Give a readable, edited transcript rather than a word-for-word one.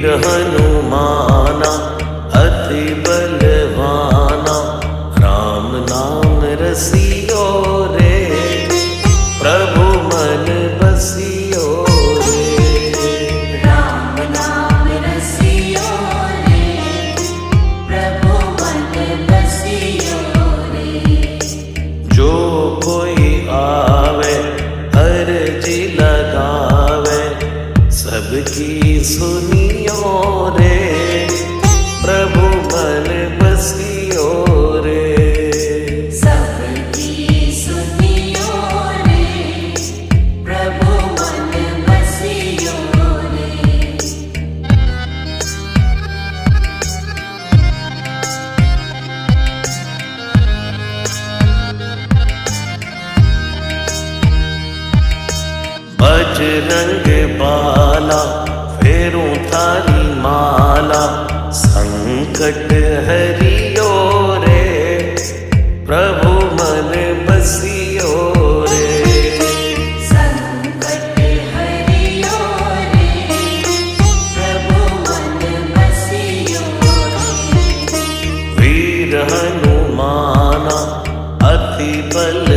हनुमाना अति बलवाना, राम नाम रसियो रे, प्रभु मन बसियो रे। राम नाम रसियो रे, प्रभु मन बसियो रे। जो कोई आवे अर्जी लगावे, सबकी सुनियो रे, प्रभु मन बसियो रे। सबकी सुनियो रे, प्रभु मन बसियो रे। बजरंग बाला फेरू थारी माला, संकट हरियो रे, प्रभु मन बसियो रे। संकट हरियो रे, प्रभु मन बसियो रे। वीर हनुमाना अति बल